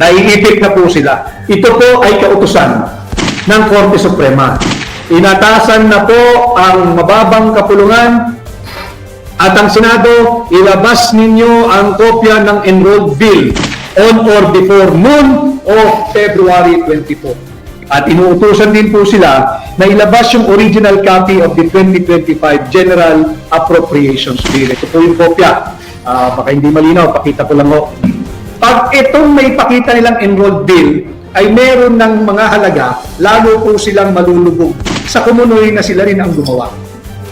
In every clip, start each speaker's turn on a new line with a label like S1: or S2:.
S1: Naiipit na po sila. Ito po ay kautusan ng Korte Suprema. Inatasan na po ang mababang kapulungan at ang Senado, ilabas ninyo ang kopya ng enrolled bill on or before noon of February 24. At inuutusan din po sila na ilabas yung original copy of the 2025 General Appropriations Bill. Ito po yung kopya. Baka hindi malinaw, pakita ko lang ho. Pag itong may pakita nilang enrolled bill, ay meron ng mga halaga, lalo po silang malulubog sa kumunoy na sila rin ang gumawa.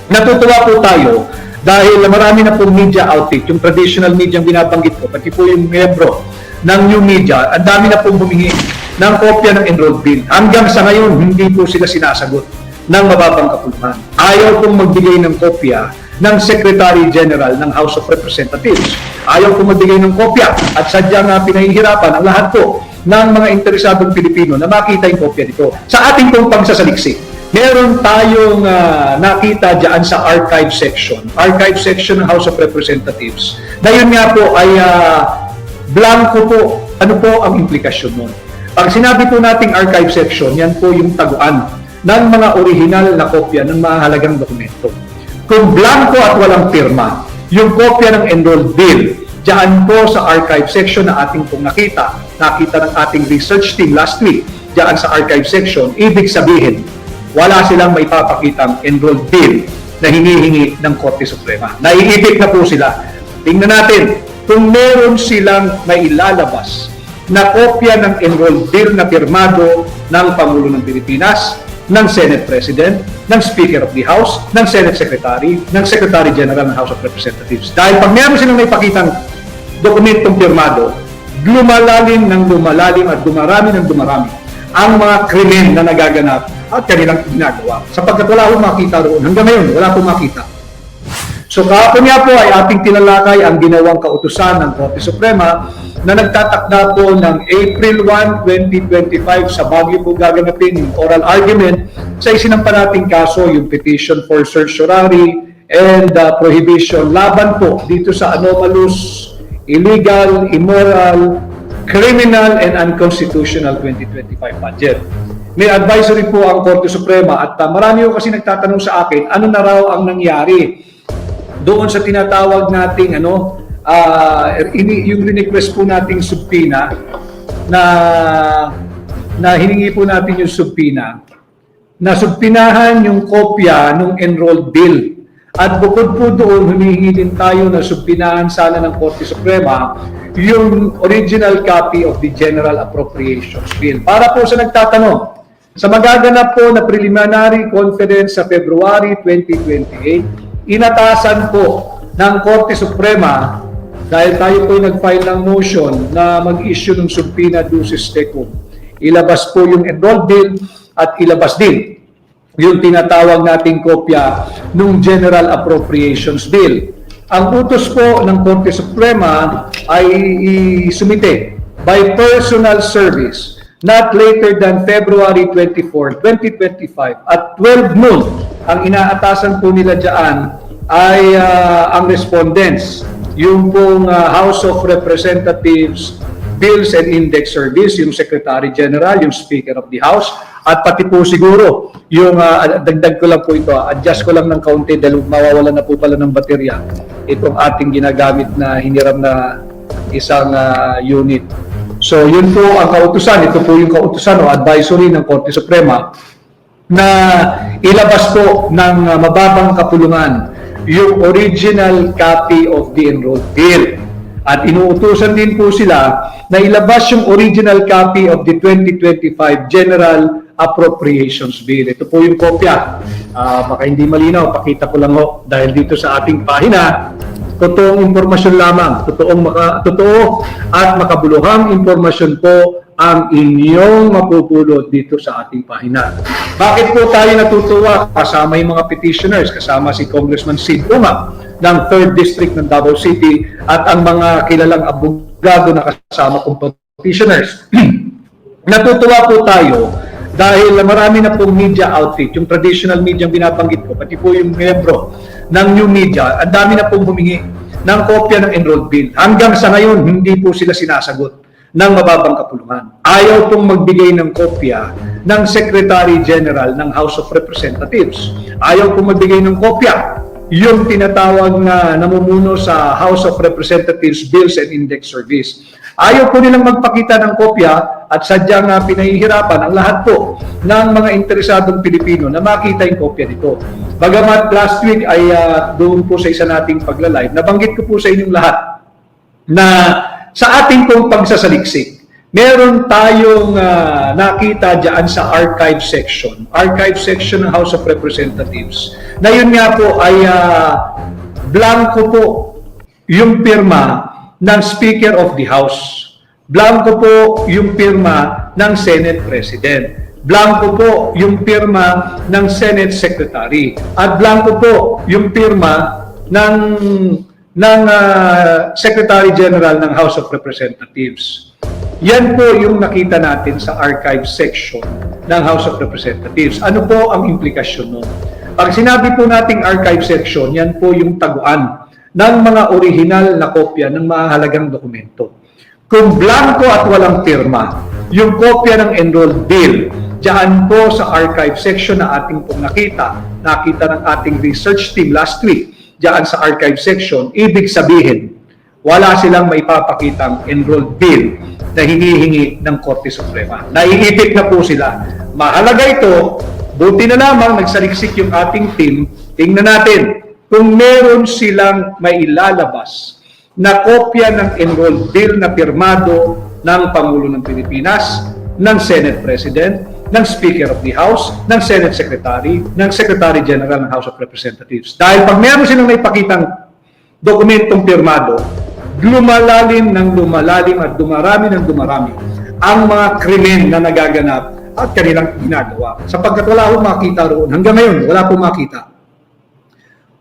S1: Natutuwa po tayo dahil marami na pong media outlet, yung traditional media ang binabanggit ko, pati po yung membro ng new media, ang dami na pong humingi ng kopya ng enrolled bill. Hanggang sa ngayon, hindi po sila sinasagot ng mababang kapulungan. Ayaw pong magbigay ng kopya ng Secretary General ng House of Representatives. Ayaw pong magbigay ng kopya at sadyang pinahihirapan ang lahat po ng mga interesadong Pilipino na makita yung kopya nito. Sa ating pong pagsasaliksik, meron tayong nakita dyan sa archive section ng House of Representatives, na yun nga po ay blanco po. Ano po ang implikasyon nun? Pag sinabi po nating archive section, yan po yung taguan ng mga original na kopya ng mahalagang dokumento. Kung blanco at walang pirma, yung kopya ng enrolled bill, dyan po sa archive section na ating pong nakita ng ating research team last week, dyan sa archive section, ibig sabihin, wala silang may papakitang enrolled bill na hinihingi ng Korte Suprema. Naiipit na po sila. Tingnan natin kung meron silang mailalabas na kopya ng enrolled bill na pirmado ng Pangulo ng Pilipinas, ng Senate President, ng Speaker of the House, ng Senate Secretary, ng Secretary General ng House of Representatives. Dahil pag meron silang naipakitang dokumentong pirmado, lumalalim at dumarami ang mga krimen na nagaganap at kanilang ginagawa. Sapagkat wala akong makita roon. Hanggang ngayon, wala akong makita. So kahapon nga po ay ating tinalakay ang ginawang kautusan ng Korte Suprema na nagtatakda po ng April 1, 2025 sa Baguio po gaganapin yung oral argument sa isinampa nating kaso, yung petition for certiorari and prohibition laban po dito sa anomalous, illegal, immoral, criminal and unconstitutional 2025 budget. May advisory po ang Korte Suprema at marami po kasi nagtatanong sa akin, ano na raw ang nangyari doon sa tinatawag nating yung request po nating subpoena na hiningi po natin yung subpoena na subpinahan yung kopya ng enrolled bill. At bukod po doon, humihingi din tayo na subpinahan sana ng Korte Suprema yung original copy of the General Appropriations Bill. Para po sa nagtatanong, sa magaganap po na preliminary conference sa February 2028, inatasan po ng Korte Suprema, dahil tayo po nag-file ng motion na mag-issue ng subpoena ducis tecum, ilabas po yung enrolled bill at ilabas din yung tinatawag nating kopya ng General Appropriations Bill. Ang utos po ng Korte Suprema ay isumite by personal service not later than February 24, 2025 at 12 noon. Ang inaatasan po nila dyan ay ang respondents, yung pong House of Representatives Bills and Index Service, yung Secretary General, yung Speaker of the House, at pati po siguro yung dagdag ko lang po ito, adjust ko lang ng kaunti dahil mawawalan na po pala ng baterya itong ating ginagamit na hiniram na isang unit. So yun po ang kautusan, ito po yung kautusan o advisory ng Korte Suprema na ilabas po ng mababang kapulungan yung original copy of the enrolled bill. At inuutusan din po sila na ilabas yung original copy of the 2025 General Appropriations Bill. Ito po yung kopya. Baka hindi malinaw, pakita ko lang ho. Dahil dito sa ating pahina, totoong impormasyon lamang, totoo at makabuluhang impormasyon po ang inyong mapupulot dito sa ating pahina. Bakit po tayo natutuwa? Kasama yung mga petitioners, kasama si Congressman Sid Uma ng 3rd District ng Davao City at ang mga kilalang abogado na kasama kong petitioners. Natutuwa po tayo dahil marami na pong media outlet, yung traditional media ang binabanggit ko, pati po yung membro ng new media, ang dami na pong humingi ng kopya ng enrolled bill. Hanggang sa ngayon, hindi po sila sinasagot ng mababang kapulungan. Ayaw pong magbigay ng kopya ng Secretary General ng House of Representatives. Ayaw pong magbigay ng kopya yung tinatawag na namumuno sa House of Representatives Bills and Index Service. Ayaw po nilang magpakita ng kopya at sadyang pinahihirapan ang lahat po ng mga interesadong Pilipino na makita yung kopya nito. Bagamat last week ay doon po sa isa nating pagla-live, nabanggit ko po sa inyong lahat na sa ating pong pagsasaliksik, meron tayong nakita dyan sa archive section ng House of Representatives, na yun nga po ay blanco po yung pirma ng Speaker of the House. Blanco po yung pirma ng Senate President. Blanco po yung pirma ng Senate Secretary. At blanco po yung pirma ng Secretary General ng House of Representatives. Yan po yung nakita natin sa archive section ng House of Representatives. Ano po ang implikasyon nun? Pag sinabi po nating archive section, yan po yung taguan ng mga original na kopya ng mahalagang dokumento. Kung blanco at walang pirma, yung kopya ng enrolled bill, diyan po sa archive section na ating pong nakita ng ating research team last week, diyan sa archive section, ibig sabihin, wala silang maipapakitang enrolled bill na hinihingi ng Korte Suprema. Naiipit na po sila. Mahalaga ito, buti na lamang nagsaliksik yung ating team, tingnan natin kung meron silang mailalabas na kopya ng enrolled bill na pirmado ng Pangulo ng Pilipinas, ng Senate President, ng Speaker of the House, ng Senate Secretary, ng Secretary General ng House of Representatives. Dahil pag meron silang naipakitang dokumentong pirmado, lumalalim at dumarami ang mga krimen na nagaganap at kanilang ginagawa. Sapagkat wala akong makita roon. Hanggang ngayon, wala akong makita.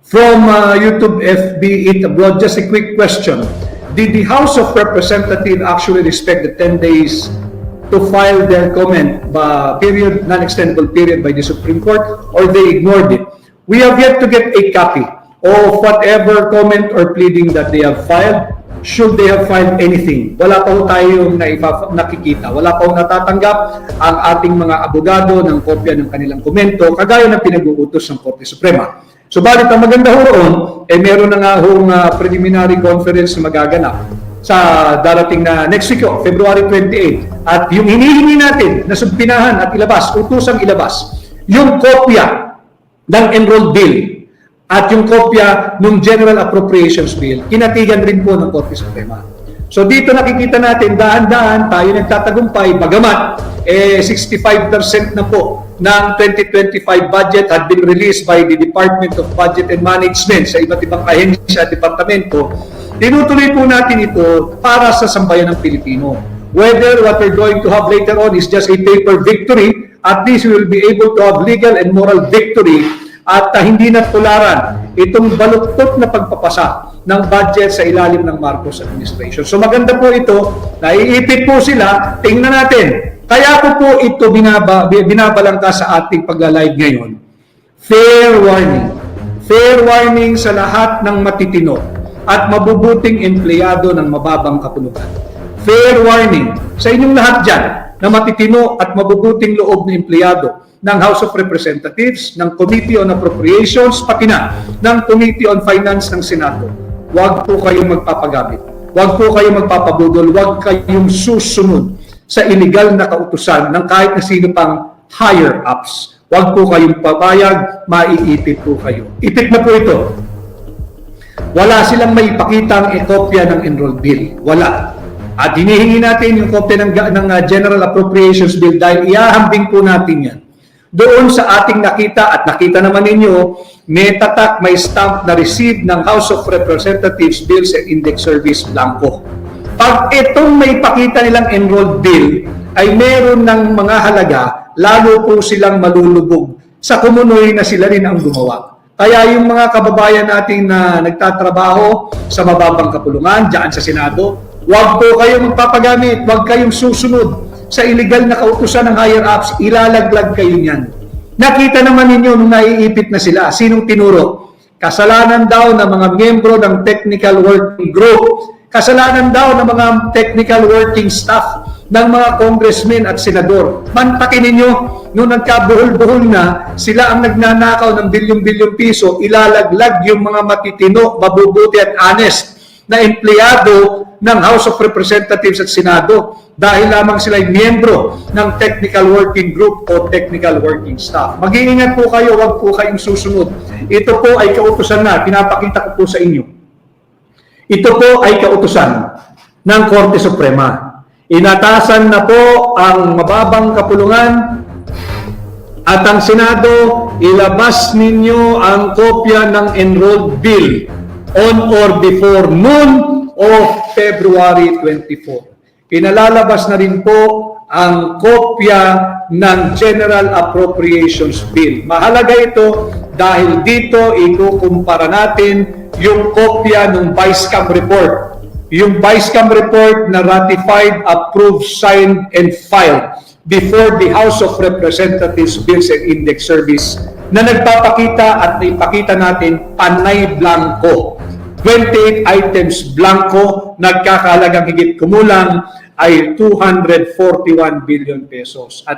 S1: From YouTube FB 8 Abroad, just a quick question. Did the House of Representatives actually respect the 10 days to file their comment period, non-extendable period by the Supreme Court, or they ignored it? We have yet to get a copy of whatever comment or pleading that they have filed. Should they have filed anything? Wala pa ho tayong nakikita. Wala pa ho natatanggap ang ating mga abogado ng kopya ng kanilang komento, kagaya ng pinag-uutos ng Korte Suprema. Subalit ang maganda ho roon, meron na nga hong preliminary conference na magaganap sa darating na next week, February 28. At yung hinihingi natin na subpinahan at ilabas, utusang ilabas, yung kopya ng enrolled bill at yung kopya ng General Appropriations Bill, kinatigan rin po ng Korte Suprema. So dito nakikita natin, dahan-dahan tayo nagtatagumpay, bagamat 65% na po ng 2025 budget had been released by the Department of Budget and Management sa iba't ibang ahensya at departamento. Tinutuloy po natin ito para sa sambayan ng Pilipino. Whether what we're going to have later on is just a paper victory, at least we will be able to have legal and moral victory at hindi na tularan itong baluktot na pagpapasa ng budget sa ilalim ng Marcos administration. So maganda po ito, naiipit po sila, tingnan natin. Kaya po ito binabalangka sa ating pagla-live ngayon. Fair warning. Fair warning sa lahat ng matitino at mabubuting empleyado ng mababang kapulungan. Fair warning sa inyong lahat dyan na matitino at mabubuting loob na empleyado ng House of Representatives, ng Committee on Appropriations, pati na ng Committee on Finance ng Senado. Huwag po kayong magpapagamit. Huwag po kayong magpapabudol. Huwag kayong susunod sa illegal na kautusan ng kahit na sino pang higher-ups. Huwag po kayong papayag, maiipit po kayo. Ipit na po ito. Wala silang maipakitang kopya ng enrolled bill. Wala. At hinihingi natin yung kopya ng General Appropriations Bill dahil iahambing po natin yan. Doon sa ating nakita, at nakita naman ninyo, may tatak, may stamp na received ng House of Representatives Bills and Index Service blanco. Pag itong may pakita nilang enrolled bill, ay meron ng mga halaga, lalo po silang malulubog sa kumunoy na sila rin ang gumawa. Kaya yung mga kababayan natin na nagtatrabaho sa mababang kapulungan, dyan sa Senado, huwag po kayong magpapagamit, huwag kayong susunod sa illegal na kautusan ng higher-ups, ilalaglag kayo niyan. Nakita naman ninyo nung naiipit na sila, sinong tinuro? Kasalanan daw ng mga miyembro ng technical working group. Kasalanan daw ng mga technical working staff ng mga congressmen at senador. Mantakin ninyo, nung nagkabuhol-buhol na, sila ang nagnanakaw ng bilyong-bilyong piso, ilalaglag yung mga matitino, mabubuti at honest na empleyado ng House of Representatives at Senado dahil lamang sila ay miyembro ng technical working group o technical working staff. Mag-iingat po kayo, wag po kayong susunod. Ito po ay kautusan na, pinapakita ko po sa inyo. Ito po ay kautusan ng Korte Suprema. Inatasan na po ang mababang kapulungan at ang Senado, ilabas ninyo ang kopya ng enrolled bill on or before noon of February 24. Pinalalabas na rin po ang kopya ng General Appropriations Bill. Mahalaga ito dahil dito ikukumpara natin yung kopya ng Vice-Cam report. Yung Vice-Cam report na ratified, approved, signed, and filed before the House of Representatives Bills and Index Service na nagpapakita at naipakita natin panay blanco. 28 items blanco, nagkakahalagang higit kumulang ay 241 billion pesos. At